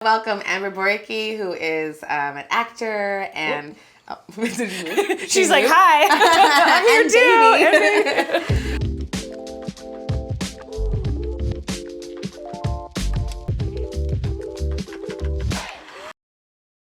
Welcome Amber Borycki, who is an actor and... Oh, She's like, hi, I'm here too.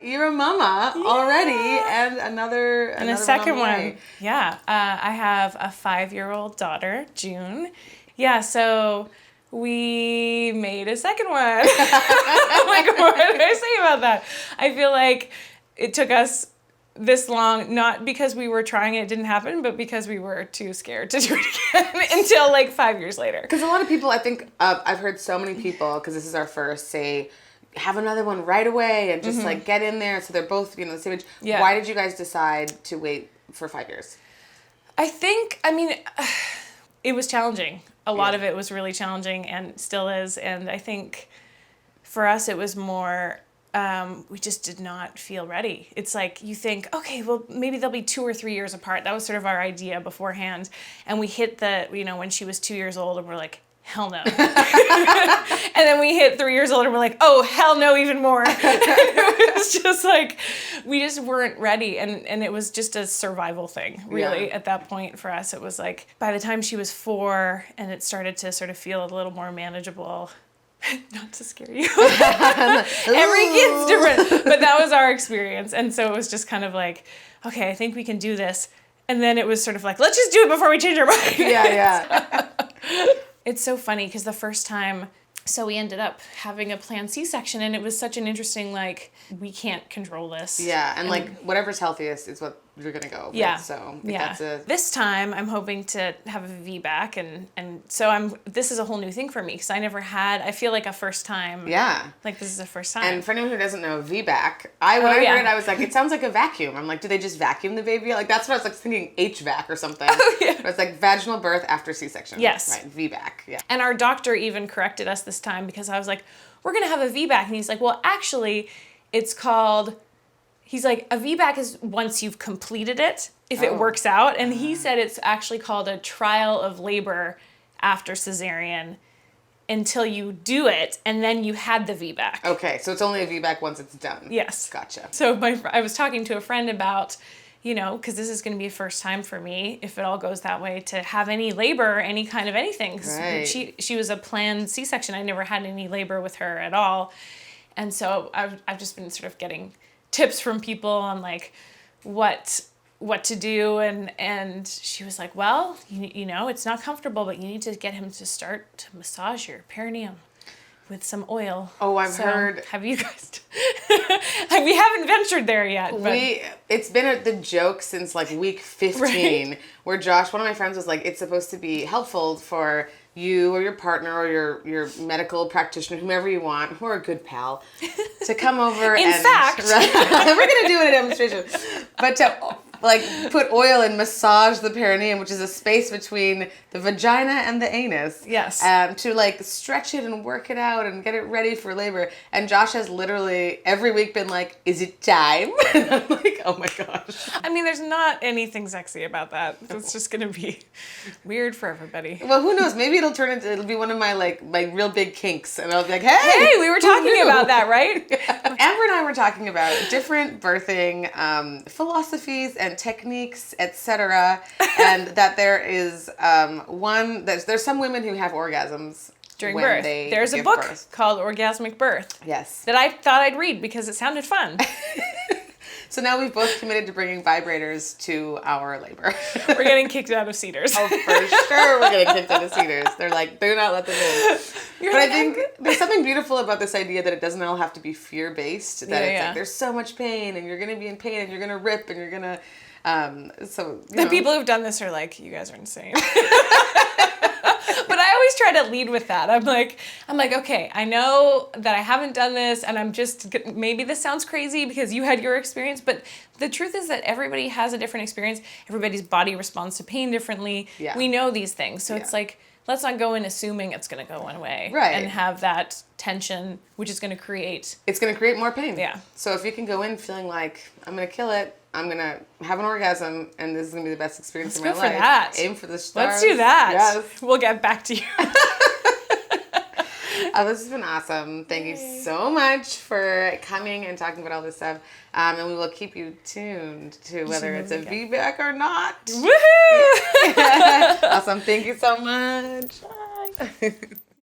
You're a mama already, and another a second one. On the way. Yeah, I have a 5-year-old daughter, June. Yeah, so we made a second one. Like, what did I say about that? I feel like it took us this long, not because we were trying and it didn't happen, but because we were too scared to do it again until like 5 years later. Because a lot of people, I think, I've heard so many people, because this is our first, say, have another one right away and just like get in there so they're both, the same age. Yeah. Why did you guys decide to wait for 5 years? I mean, it was challenging. A lot of it was really challenging and still is. And I think for us, it was more, we just did not feel ready. It's like you think, okay, well, maybe they'll be 2 or 3 years apart. That was sort of our idea beforehand. And we hit when she was 2 years old and we're like, hell no. And then we hit 3 years old and we're like, oh, hell no, even more. It was just like, we just weren't ready. And it was just a survival thing, really, at that point for us. It was like, by the time she was 4 and it started to sort of feel a little more manageable, not to scare you. Every kid's different. But that was our experience. And so it was just kind of like, okay, I think we can do this. And then it was sort of like, let's just do it before we change our mind. Yeah. It's so funny because the first time, so we ended up having a planned C-section and it was such an interesting, like, we can't control this. Yeah, and like whatever's healthiest is what you're going to go with. Yeah. So yeah. This time I'm hoping to have a VBAC and so this is a whole new thing for me because I feel like a first time. Yeah. Like this is a first time. And for anyone who doesn't know VBAC, when I heard it, I was like, it sounds like a vacuum. I'm like, do they just vacuum the baby? Like that's what I was like thinking, HVAC or something. Oh, yeah. But it's like vaginal birth after C-section. Yes. Right, VBAC, yeah. And our doctor even corrected us this time because I was like, we're going to have a VBAC. And he's like, well, actually, it's called... He's like, a VBAC is once you've completed it, if it works out. And he said it's actually called a trial of labor after cesarean until you do it, and then you had the VBAC. Okay, so it's only a VBAC once it's done. Yes. Gotcha. So I was talking to a friend about, because this is going to be a first time for me, if it all goes that way, to have any labor, any kind of anything. 'Cause right. She was a planned C-section. I never had any labor with her at all. And so I've just been sort of getting tips from people on like what to do and she was like, well, it's not comfortable, but you need to get him to start to massage your perineum with some oil. Oh, I've heard. Have you guys? We haven't ventured there yet. But. It's been the joke since like week 15, right? Where Josh, one of my friends, was like, it's supposed to be helpful for you or your partner or your medical practitioner, whomever you want, or a good pal, to come over. In fact, we're gonna do it in a demonstration, but to like put oil and massage the perineum, which is a space between the vagina and the anus. Yes. To like stretch it and work it out and get it ready for labor. And Josh has literally every week been like, "Is it time?" And I'm like, "Oh my gosh." I mean, there's not anything sexy about that. It's just gonna be weird for everybody. Well, who knows? Maybe it'll be one of my real big kinks, and I'll be like, "Hey, we were talking about that, right?" Yeah. Amber and I were talking about different birthing philosophies and techniques, etc., and that there is there's some women who have orgasms during when birth. They There's a give book birth. called Orgasmic Birth. Yes. That I thought I'd read because it sounded fun. So now we've both committed to bringing vibrators to our labor. We're getting kicked out of Cedars. Oh, for sure we're getting kicked out of Cedars. They're like, do not let them in. I think there's something beautiful about this idea that it doesn't all have to be fear-based. That it's like, there's so much pain, and you're going to be in pain, and you're going to rip, and you're going to... The people who've done this are like, you guys are insane. But I always try to lead with that. I'm like, okay, I know that I haven't done this, and maybe this sounds crazy because you had your experience, but the truth is that everybody has a different experience. Everybody's body responds to pain differently. Yeah. We know these things. So it's like, let's not go in assuming it's going to go one way. Right. And have that tension, which is going to create... It's going to create more pain. Yeah. So if you can go in feeling like, I'm going to kill it, I'm going to have an orgasm, and this is going to be the best experience of my life. Let's go for that. Aim for the stars. Let's do that. Yes. We'll get back to you. Oh, this has been awesome. Thank you so much for coming and talking about all this stuff. And we will keep you tuned to whether it's a VBAC or not. Woohoo! Awesome. Thank you so much. Bye.